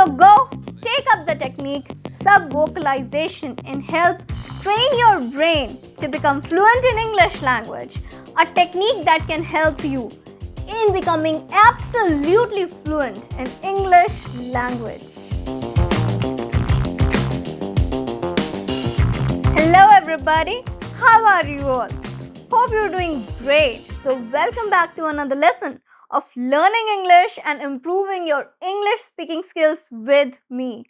So go take up the technique subvocalization and help train your brain to become fluent in English language, a technique that can help you in becoming absolutely fluent in English language. Hello everybody, how are you all? Hope you're doing great. So welcome back to another lesson of learning English and improving your English speaking skills with me.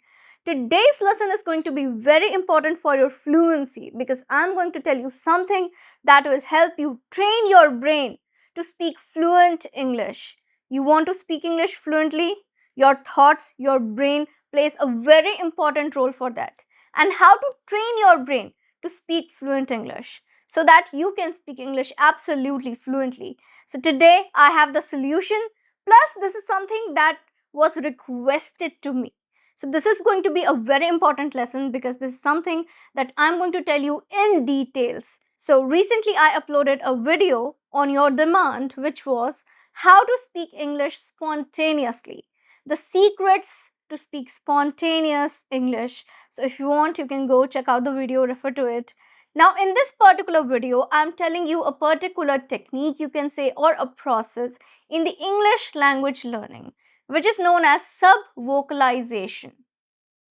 Today's lesson is going to be very important for your fluency because I'm going to tell you something that will help you train your brain to speak fluent English. You want to speak English fluently? Your thoughts, your brain plays a very important role for that. And how to train your brain to speak fluent English so that you can speak English absolutely fluently. So today I have the solution, plus this is something that was requested to me. So this is going to be a very important lesson because this is something that I'm going to tell you in details. So recently I uploaded a video on your demand which was how to speak English spontaneously. The secrets to speak spontaneous English. So if you want, you can go check out the video, refer to it. Now in this particular video, I'm telling you a particular technique, you can say, or a process in the English language learning, which is known as subvocalization.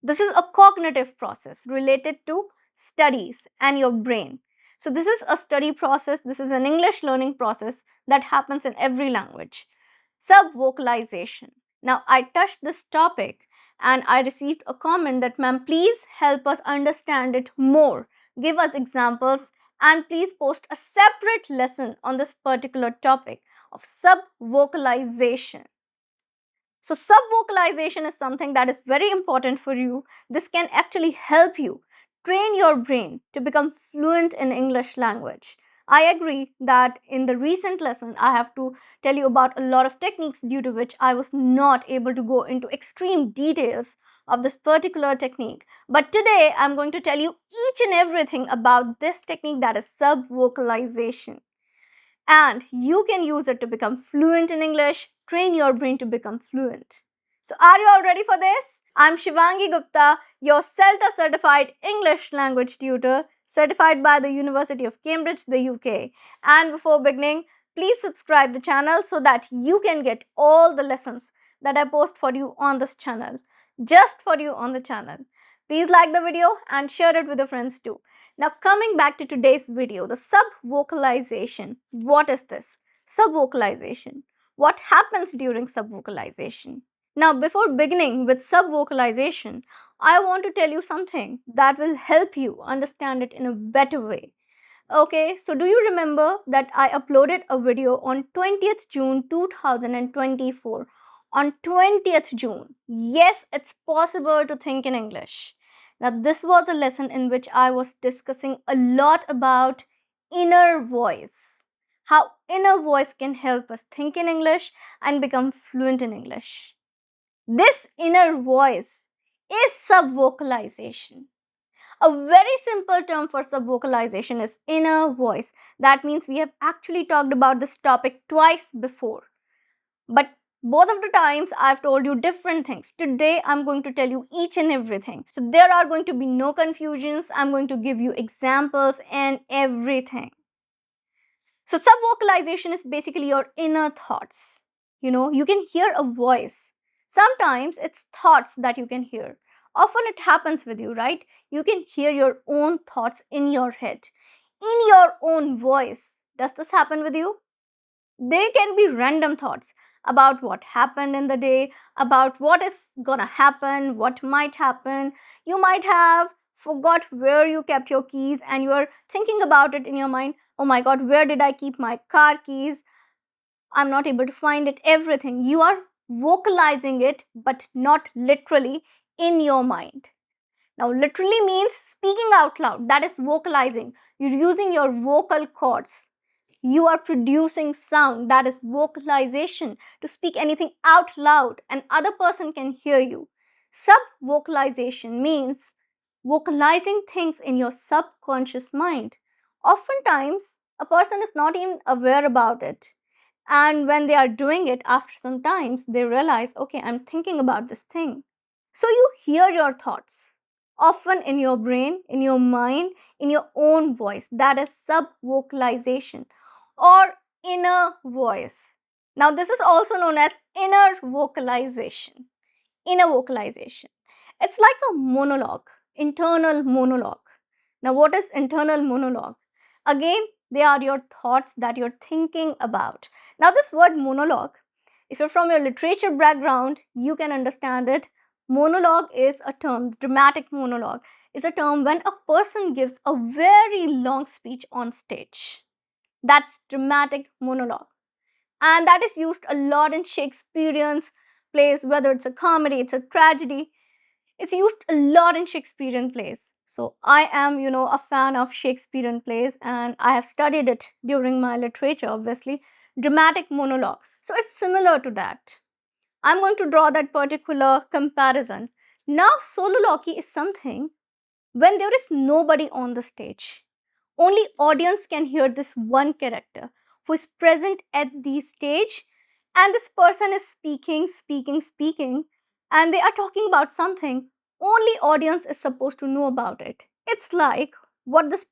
This is a cognitive process related to studies and your brain. So this is a study process, this is an English learning process that happens in every language. Subvocalization. Now I touched this topic and I received a comment that, ma'am, please help us understand it more. Give us examples and please post a separate lesson on this particular topic of subvocalization. So subvocalization is something that is very important for you. This can actually help you train your brain to become fluent in English language. I agree that in the recent lesson, I have to tell you about a lot of techniques due to which I was not able to go into extreme details of this particular technique. But today, I'm going to tell you each and everything about this technique, that is subvocalization. And you can use it to become fluent in English, train your brain to become fluent. So are you all ready for this? I'm Shivangi Gupta, your CELTA certified English language tutor, certified by the University of Cambridge, the UK. And before beginning, please subscribe the channel so that you can get all the lessons that I post for you on this channel, just for you on the channel. Please like the video and share it with your friends too. Now coming back to today's video, the subvocalization. What is this? Subvocalization. What happens during subvocalization? Now before beginning with subvocalization, I want to tell you something that will help you understand it in a better way. Okay, so do you remember that I uploaded a video on 20th June 2024? On 20th June, yes, it's possible to think in English. Now, this was a lesson in which I was discussing a lot about inner voice. How inner voice can help us think in English and become fluent in English. This inner voice is subvocalization. A very simple term for subvocalization is inner voice. That means we have actually talked about this topic twice before. But both of the times I've told you different things. Today I'm going to tell you each and everything. So there are going to be no confusions. I'm going to give you examples and everything. So subvocalization is basically your inner thoughts. You can hear a voice. Sometimes it's thoughts that you can hear. Often it happens with you, right? You can hear your own thoughts in your head, in your own voice. Does this happen with you? They can be random thoughts about what happened in the day, about what is gonna happen, what might happen. You might have forgot where you kept your keys and you are thinking about it in your mind. Oh my God, where did I keep my car keys? I'm not able to find it. Everything. You are vocalizing it, but not literally in your mind. Now, literally means speaking out loud. That is vocalizing. You're using your vocal cords. You are producing sound, that is vocalization, to speak anything out loud and other person can hear you. Subvocalization means vocalizing things in your subconscious mind. Oftentimes, a person is not even aware about it. And when they are doing it, after some times, they realize, okay, I'm thinking about this thing. So you hear your thoughts, often in your brain, in your mind, in your own voice. That is subvocalization or inner voice. Now, this is also known as inner vocalization. Inner vocalization. It's like a monologue, internal monologue. Now, what is internal monologue? Again, they are your thoughts that you're thinking about. Now, this word monologue, if you're from your literature background, you can understand it. Monologue is a term, dramatic monologue is a term when a person gives a very long speech on stage. That's dramatic monologue. And that is used a lot in Shakespearean's plays, whether it's a comedy, it's a tragedy. It's used a lot in Shakespearean plays. So I am, a fan of Shakespearean plays and I have studied it during my literature, obviously. Dramatic monologue. So it's similar to that. I'm going to draw that particular comparison. Now, sololoquy is something when there is nobody on the stage. Only audience can hear this one character who is present at the stage, and this person is speaking, and they are talking about something. Only audience is supposed to know about it. It's like what this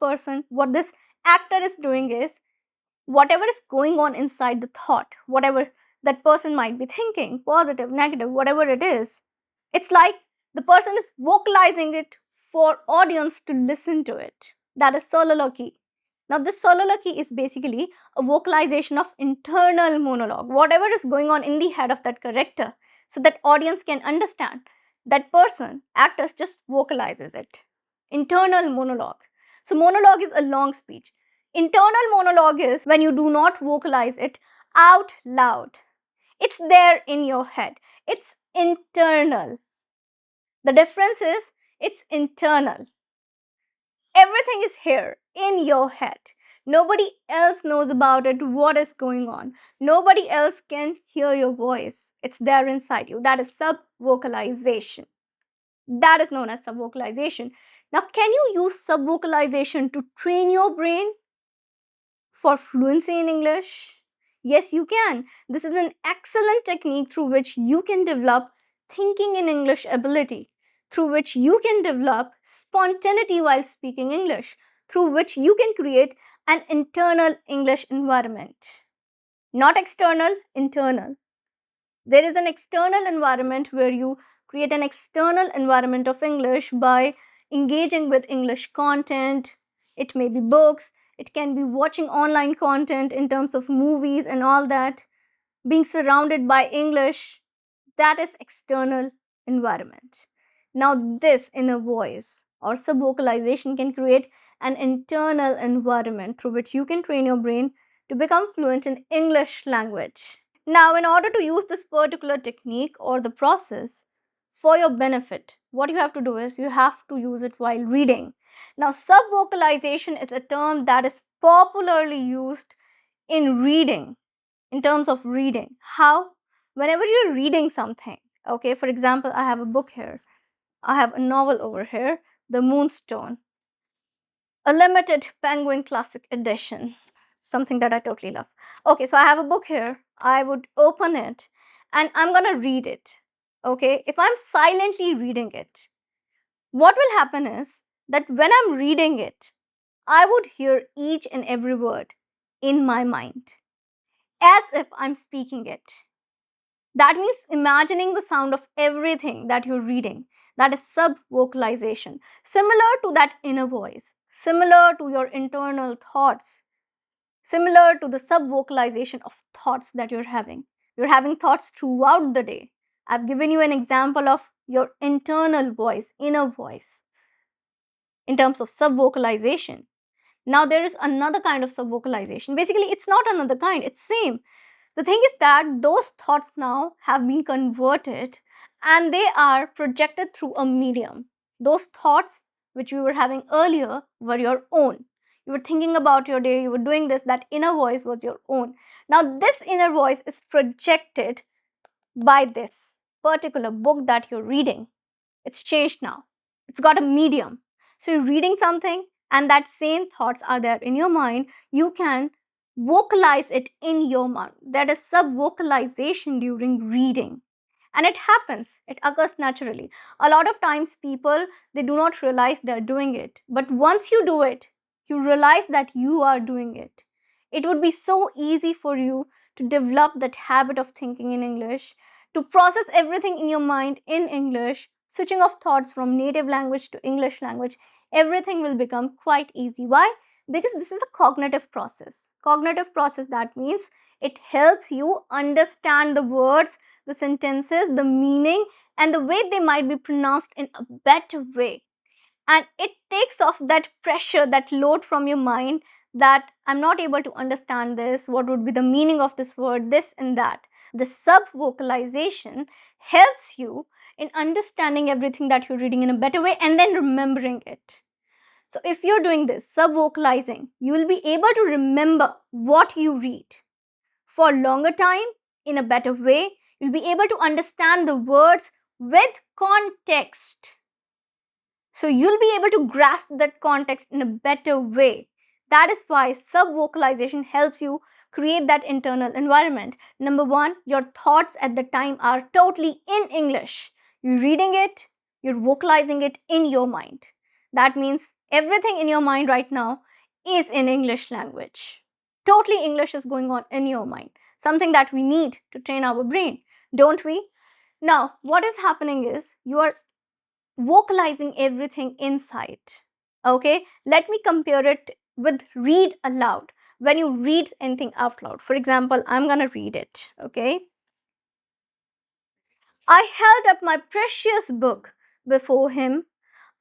actor is doing is whatever is going on inside the thought, whatever that person might be thinking, positive, negative, whatever it is, it's like the person is vocalizing it for audience to listen to it. That is soliloquy. Now, this soliloquy is basically a vocalization of internal monologue, whatever is going on in the head of that character, so that audience can understand. That person, actors, just vocalizes it. Internal monologue. So, monologue is a long speech. Internal monologue is when you do not vocalize it out loud. It's there in your head. It's internal. The difference is it's internal. Everything is here in your head. Nobody else knows about it, what is going on. Nobody else can hear your voice. It's there inside you. That is subvocalization. That is known as subvocalization. Now, can you use subvocalization to train your brain for fluency in English? Yes, you can. This is an excellent technique through which you can develop thinking in English ability, through which you can develop spontaneity while speaking English, through which you can create an internal English environment. Not external, internal. There is an external environment where you create an external environment of English by engaging with English content. It may be books, it can be watching online content in terms of movies and all that, being surrounded by English. That is external environment. Now, this inner voice or subvocalization can create an internal environment through which you can train your brain to become fluent in English language. Now, in order to use this particular technique or the process for your benefit, what you have to do is you have to use it while reading. Now, subvocalization is a term that is popularly used in reading, in terms of reading. How? Whenever you're reading something, okay, for example, I have a book here, I have a novel over here, The Moonstone, a limited Penguin Classic Edition, something that I totally love. Okay, so I have a book here. I would open it and I'm gonna read it. Okay, if I'm silently reading it, what will happen is that when I'm reading it, I would hear each and every word in my mind as if I'm speaking it. That means imagining the sound of everything that you're reading. That is subvocalization. Similar to that inner voice, similar to your internal thoughts, similar to the subvocalization of thoughts that you're having. You're having thoughts throughout the day. I've given you an example of your internal voice, inner voice, in terms of subvocalization. Now, there is another kind of subvocalization. Basically, it's not another kind, it's same. The thing is that those thoughts now have been converted and they are projected through a medium. Those thoughts which we were having earlier were your own. You were thinking about your day, you were doing this, that inner voice was your own. Now, this inner voice is projected by this particular book that you're reading. It's changed now. It's got a medium. So you're reading something and that same thoughts are there in your mind. You can vocalize it in your mind. That is subvocalization during reading. And it happens, it occurs naturally. A lot of times people, they do not realize they're doing it, but once you do it, you realize that you are doing it. It would be so easy for you to develop that habit of thinking in English, to process everything in your mind in English, switching off thoughts from native language to English language. Everything will become quite easy. Why? Because this is a cognitive process. Cognitive process, that means it helps you understand the words, the sentences, the meaning, and the way they might be pronounced in a better way. And it takes off that pressure, that load from your mind, that I'm not able to understand this, what would be the meaning of this word, this and that. The subvocalization helps you in understanding everything that you're reading in a better way and then remembering it. So if you're doing this subvocalizing, you will be able to remember what you read for longer time in a better way. You'll be able to understand the words with context. So you'll be able to grasp that context in a better way. That is why subvocalization helps you create that internal environment. Number one, your thoughts at the time are totally in English. You're reading it, you're vocalizing it in your mind. That means everything in your mind right now is in English language. Totally English is going on in your mind. Something that we need to train our brain, don't we? Now, what is happening is you are vocalizing everything inside. Okay, let me compare it with read aloud. When you read anything out loud, for example, I'm gonna read it. Okay, I held up my precious book before him.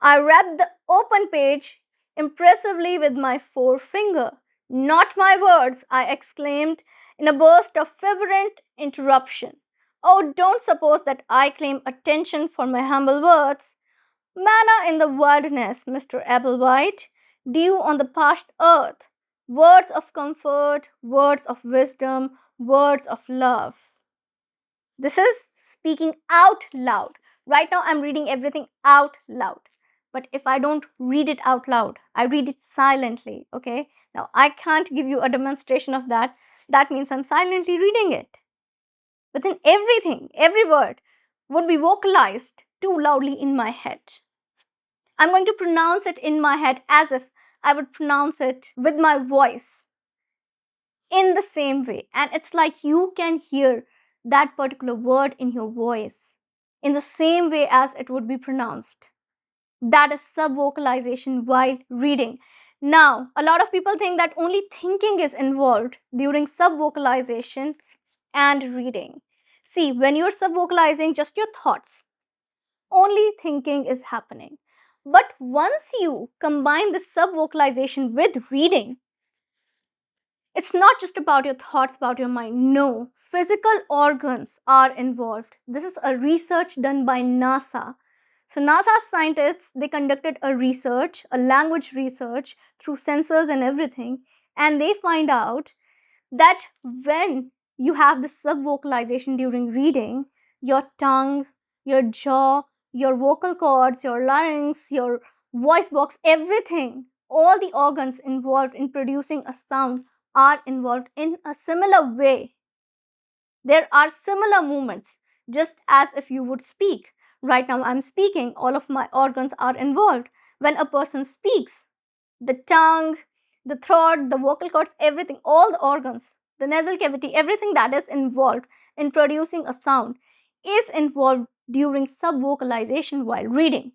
I rapped the open page impressively with my forefinger. Not my words, I exclaimed in a burst of fervent interruption. Oh, don't suppose that I claim attention for my humble words. Manna in the wilderness, Mr. Applewhite, dew on the parched earth, words of comfort, words of wisdom, words of love. This is speaking out loud. Right now, I'm reading everything out loud. But if I don't read it out loud, I read it silently. Okay? Now, I can't give you a demonstration of that. That means I'm silently reading it. But then everything, every word would be vocalized too loudly in my head. I'm going to pronounce it in my head as if I would pronounce it with my voice in the same way. And it's like you can hear that particular word in your voice in the same way as it would be pronounced. That is subvocalization while reading. Now, a lot of people think that only thinking is involved during subvocalization and reading. See, when you're subvocalizing just your thoughts, only thinking is happening. But once you combine the subvocalization with reading, it's not just about your thoughts, about your mind. No, physical organs are involved. This is a research done by NASA. So NASA scientists, they conducted a research, a language research through sensors and everything, and they find out that when you have the subvocalization during reading, your tongue, your jaw, your vocal cords, your larynx, your voice box, everything, all the organs involved in producing a sound are involved in a similar way. There are similar movements, just as if you would speak. Right now, I'm speaking, all of my organs are involved. When a person speaks, the tongue, the throat, the vocal cords, everything, all the organs, the nasal cavity, everything that is involved in producing a sound is involved during subvocalization while reading.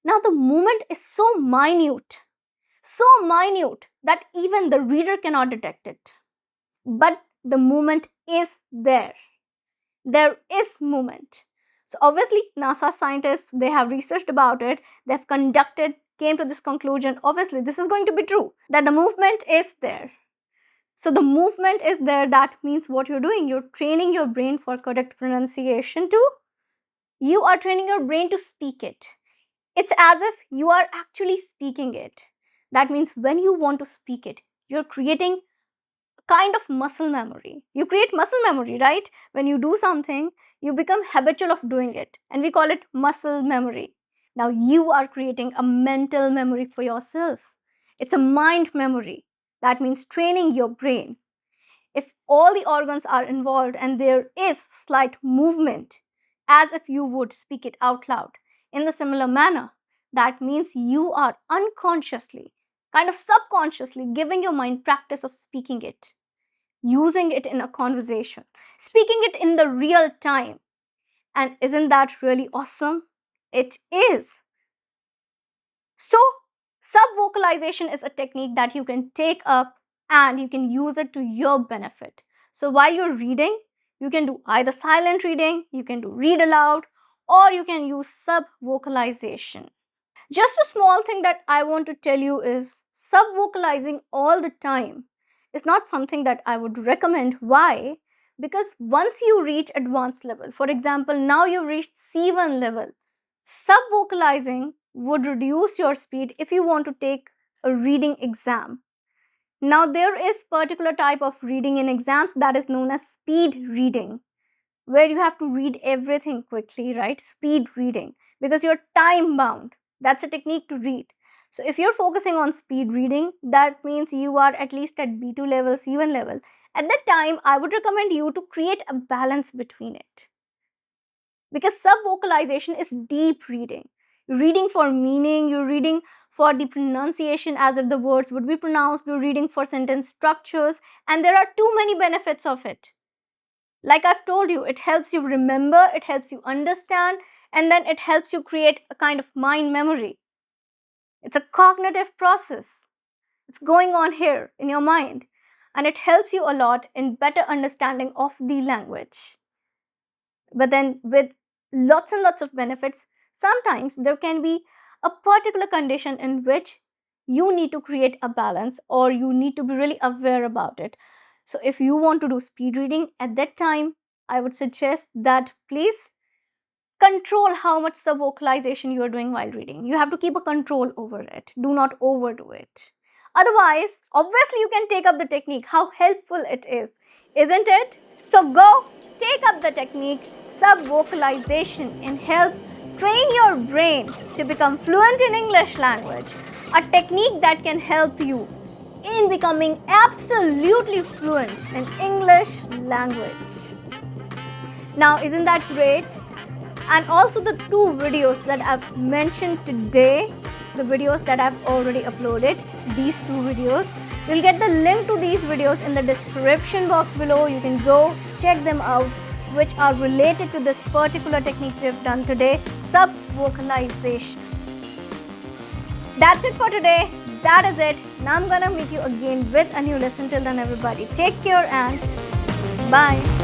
Now, the movement is so minute that even the reader cannot detect it. But the movement is there. There is movement. So obviously, NASA scientists, they have researched about it, they have conducted, came to this conclusion. Obviously, this is going to be true, that the movement is there. So the movement is there, that means what you're doing, you're training your brain for correct pronunciation too. You are training your brain to speak it. It's as if you are actually speaking it. That means when you want to speak it, you're creating kind of muscle memory. You create muscle memory, right? When you do something, you become habitual of doing it, and we call it muscle memory. Now you are creating a mental memory for yourself. It's a mind memory. That means training your brain. If all the organs are involved and there is slight movement as if you would speak it out loud. In the similar manner, that means you are unconsciously, kind of subconsciously giving your mind practice of speaking it, using it in a conversation, speaking it in the real time. And isn't that really awesome? It is. So, subvocalization is a technique that you can take up and you can use it to your benefit. So, while you're reading, you can do either silent reading, you can do read aloud, or you can use subvocalization. Just a small thing that I want to tell you is subvocalizing all the time is not something that I would recommend. Why? Because once you reach advanced level, for example, now you've reached C1 level, subvocalizing would reduce your speed if you want to take a reading exam. Now there is particular type of reading in exams that is known as speed reading, where you have to read everything quickly, right? Speed reading, because you're time bound. That's a technique to read. So if you're focusing on speed reading, that means you are at least at B2 level, C1 level. At that time, I would recommend you to create a balance between it. Because subvocalization is deep reading. You're reading for meaning, you're reading for the pronunciation as if the words would be pronounced, you're reading for sentence structures, and there are too many benefits of it. Like I've told you, it helps you remember, it helps you understand, and then it helps you create a kind of mind memory. It's a cognitive process. It's going on here in your mind, and it helps you a lot in better understanding of the language. But then with lots and lots of benefits, sometimes there can be a particular condition in which you need to create a balance or you need to be really aware about it. So if you want to do speed reading at that time, I would suggest that please control how much subvocalization you are doing while reading. You have to keep a control over it. Do not overdo it. Otherwise, obviously you can take up the technique. How helpful it is, isn't it? So go take up the technique subvocalization and help train your brain to become fluent in English language. A technique that can help you in becoming absolutely fluent in English language. Now, isn't that great? And also the two videos that I've mentioned today, the videos that I've already uploaded, these two videos, you'll get the link to these videos in the description box below. You can go check them out, which are related to this particular technique we've done today, subvocalization. That's it for today. That is it. Now I'm gonna meet you again with a new lesson. Till then, everybody, take care and bye.